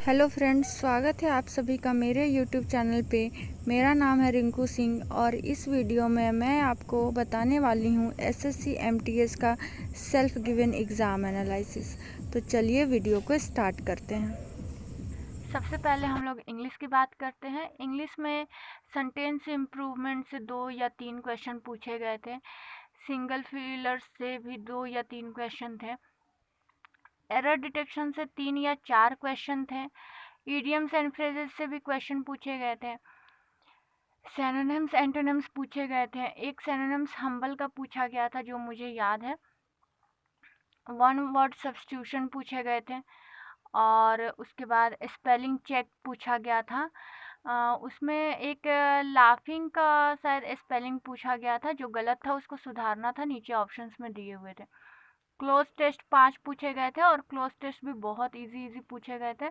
Hello friends, स्वागत है आप सभी का मेरे यूट्यूब चैनल पे। मेरा नाम है रिंकू सिंह और इस वीडियो में मैं आपको बताने वाली हूँ एसएससी एमटीएस का सेल्फ गिवन एग्ज़ाम एनालिसिस। तो चलिए वीडियो को स्टार्ट करते हैं। सबसे पहले हम लोग इंग्लिश की बात करते हैं। इंग्लिश में सेंटेंस इम्प्रूवमेंट से 2 या 3 क्वेश्चन पूछे गए थे। सिंगल फिलर्स से भी 2 या 3 क्वेश्चन थे। एरर डिटेक्शन से 3 या 4 क्वेश्चन थे। इडियम्स एंड फ्रेजेस से भी क्वेश्चन पूछे गए थे। सिनोनिम्स एंटोनिम्स पूछे गए थे। एक सिनोनिम्स हम्बल का पूछा गया था जो मुझे याद है। वन वर्ड सब्स्टिट्यूशन पूछे गए थे और उसके बाद स्पेलिंग चेक पूछा गया था। उसमें एक लाफिंग का शायद स्पेलिंग पूछा गया था जो गलत था, उसको सुधारना था, नीचे ऑप्शंस में दिए हुए थे। क्लोज टेस्ट 5 पूछे गए थे और क्लोज टेस्ट भी बहुत इजी पूछे गए थे।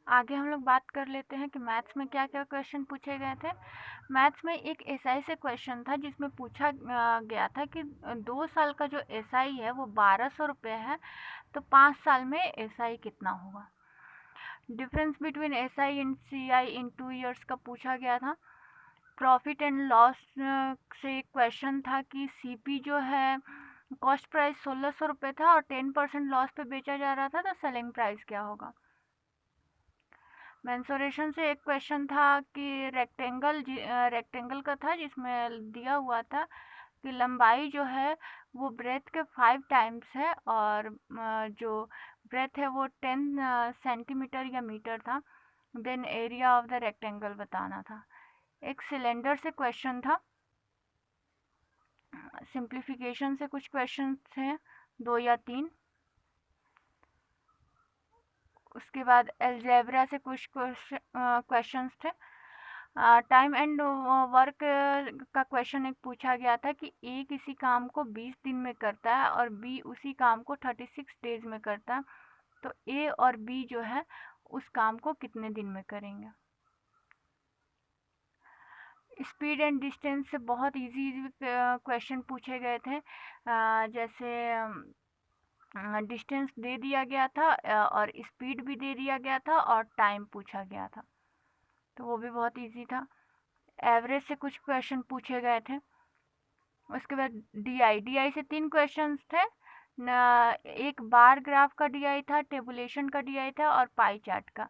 आगे हम लोग बात कर लेते हैं कि मैथ्स में क्या क्या क्वेश्चन पूछे गए थे। मैथ्स में एक एसआई से क्वेश्चन था जिसमें पूछा गया था कि 2 साल का जो एसआई है वो 1200 रुपये है, तो 5 साल में एसआई कितना होगा। Difference between SI and CI in 2 years का पूछा गया था। प्रॉफिट एंड लॉस से एक क्वेश्चन था कि सीपी जो है कॉस्ट प्राइस 1600 रुपये था और 10% लॉस पे बेचा जा रहा था, तो सेलिंग प्राइस क्या होगा। मेंसुरेशन से एक क्वेश्चन था कि रेक्टेंगल का था जिसमें दिया हुआ था कि लंबाई जो है वो ब्रेथ के 5 टाइम्स है और जो ब्रेथ है वो 10 सेंटीमीटर या मीटर था। Then area of the rectangle बताना था। एक सिलेंडर से क्वेश्चन था। सिंप्लीफिकेशन से कुछ क्वेश्चन थे, 2 या 3। उसके बाद अलजेब्रा से कुछ क्वेश्चंस थे। टाइम एंड वर्क का क्वेश्चन एक पूछा गया था कि ए किसी काम को 20 दिन में करता है और बी उसी काम को 36 डेज में करता है, तो ए और बी जो है उस काम को कितने दिन में करेंगे। स्पीड एंड डिस्टेंस से बहुत इजी क्वेश्चन पूछे गए थे। जैसे डिस्टेंस दे दिया गया था और स्पीड भी दे दिया गया था और टाइम पूछा गया था, तो वो भी बहुत इजी था। एवरेज से कुछ क्वेश्चन पूछे गए थे। उसके बाद डीआई से 3 क्वेश्चंस थे। एक बार ग्राफ का डीआई था, टेबुलेशन का डीआई था और पाई चार्ट का।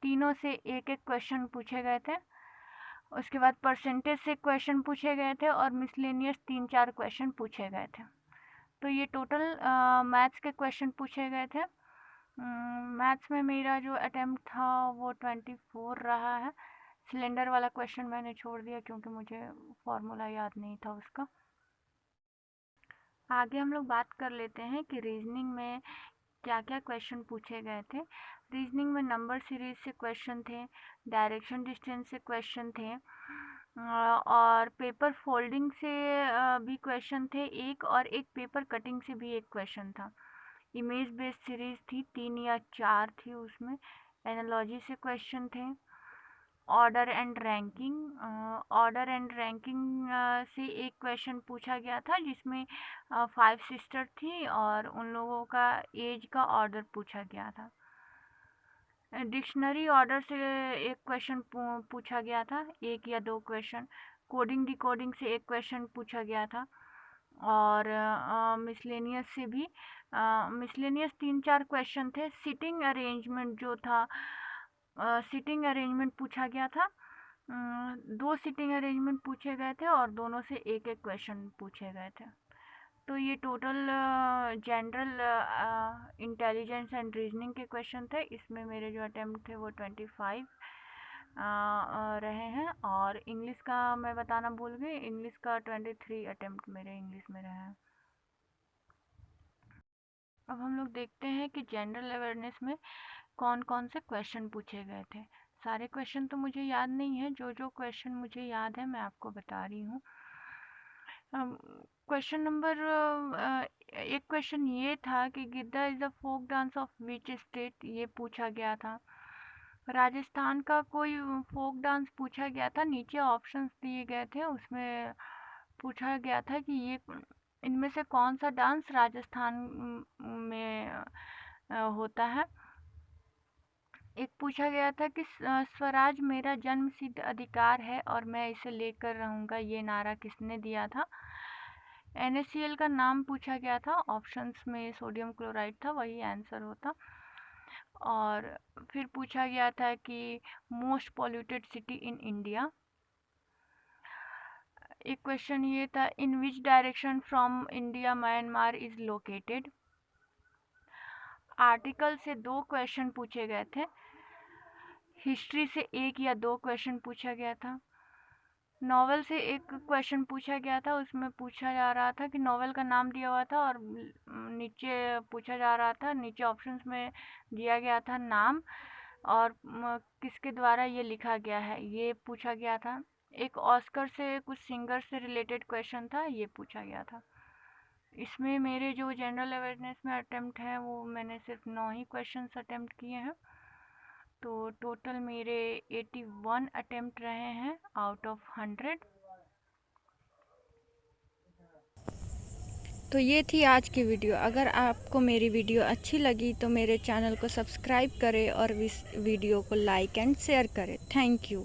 तीनों से एक एक क्वेश्चन पूछे गए थे। उसके बाद परसेंटेज से क्वेश्चन पूछे गए थे और मिसलेनियस 3-4 क्वेश्चन पूछे गए थे। तो ये टोटल मैथ्स के क्वेश्चन पूछे गए थे। मैथ्स में मेरा जो अटेम्प्ट था वो 24 रहा है। सिलेंडर वाला क्वेश्चन मैंने छोड़ दिया क्योंकि मुझे फॉर्मूला याद नहीं था उसका। आगे हम लोग बात कर लेते हैं कि रीजनिंग में क्या क्या क्वेश्चन पूछे गए थे। रीजनिंग में नंबर सीरीज से क्वेश्चन थे, डायरेक्शन डिस्टेंस से क्वेश्चन थे और पेपर फोल्डिंग से भी क्वेश्चन थे एक, और एक पेपर कटिंग से भी एक क्वेश्चन था। इमेज बेस्ड सीरीज थी, 3 या 4 थी उसमें। एनालॉजी से क्वेश्चन थे। ऑर्डर एंड रैंकिंग से एक क्वेश्चन पूछा गया था जिसमें 5 सिस्टर थी और उन लोगों का एज का ऑर्डर पूछा गया था। डिक्शनरी ऑर्डर से एक क्वेश्चन पूछा गया था, 1 या 2 क्वेश्चन। कोडिंग डिकोडिंग से एक क्वेश्चन पूछा गया था और मिसलेनियस से भी मिसलेनियस 3-4 क्वेश्चन थे। सिटिंग अरेंजमेंट जो था, सिटिंग अरेंजमेंट पूछा गया था। 2 सिटिंग अरेंजमेंट पूछे गए थे और दोनों से एक एक क्वेश्चन पूछे गए थे। तो ये total general intelligence and reasoning के क्वेश्चन थे। इसमें मेरे जो अटेम्प्ट थे वो 25 रहे हैं। और इंग्लिश का मैं बताना भूल गई, इंग्लिश का 23 अटेम्प्ट मेरे इंग्लिश में रहे हैं। अब हम लोग देखते हैं कि जनरल अवेयरनेस में कौन कौन से क्वेश्चन पूछे गए थे। सारे क्वेश्चन तो मुझे याद नहीं है, जो जो क्वेश्चन मुझे याद है मैं आपको बता रही हूँ। क्वेश्चन नंबर एक क्वेश्चन ये था कि Giddha is the folk dance of which state, ये पूछा गया था। राजस्थान का कोई फोक डांस पूछा गया था। नीचे ऑप्शंस दिए गए थे, उसमें पूछा गया था कि ये इनमें से कौन सा डांस राजस्थान में होता है। एक पूछा गया था कि स्वराज मेरा जन्मसिद्ध अधिकार है और मैं इसे लेकर रहूँगा, ये नारा किसने दिया था? NaCl का नाम पूछा गया था। ऑप्शंस में सोडियम क्लोराइड था, वही आंसर होता। और फिर पूछा गया था कि most polluted city in India. एक क्वेश्चन ये था, in which direction from India Myanmar is located. Article से 2 क्वेश्चन पूछे गए थे। हिस्ट्री से 1 या 2 क्वेश्चन पूछा गया था। नॉवेल से एक क्वेश्चन पूछा गया था, उसमें पूछा जा रहा था कि नॉवेल का नाम दिया हुआ था और नीचे पूछा जा रहा था, नीचे ऑप्शंस में दिया गया था नाम और किसके द्वारा ये लिखा गया है, ये पूछा गया था। एक ऑस्कर से कुछ सिंगर से रिलेटेड क्वेश्चन था, ये पूछा गया था। इसमें मेरे जो जनरल अवेयरनेस में अटेम्प्ट है वो मैंने सिर्फ 9 ही क्वेश्चंस अटेम्प्ट किए हैं। तो टोटल मेरे 81 अटेम्प्ट रहे हैं आउट ऑफ 100। तो ये थी आज की वीडियो। अगर आपको मेरी वीडियो अच्छी लगी तो मेरे चैनल को सब्सक्राइब करें और इस वीडियो को लाइक एंड शेयर करें। Thank you.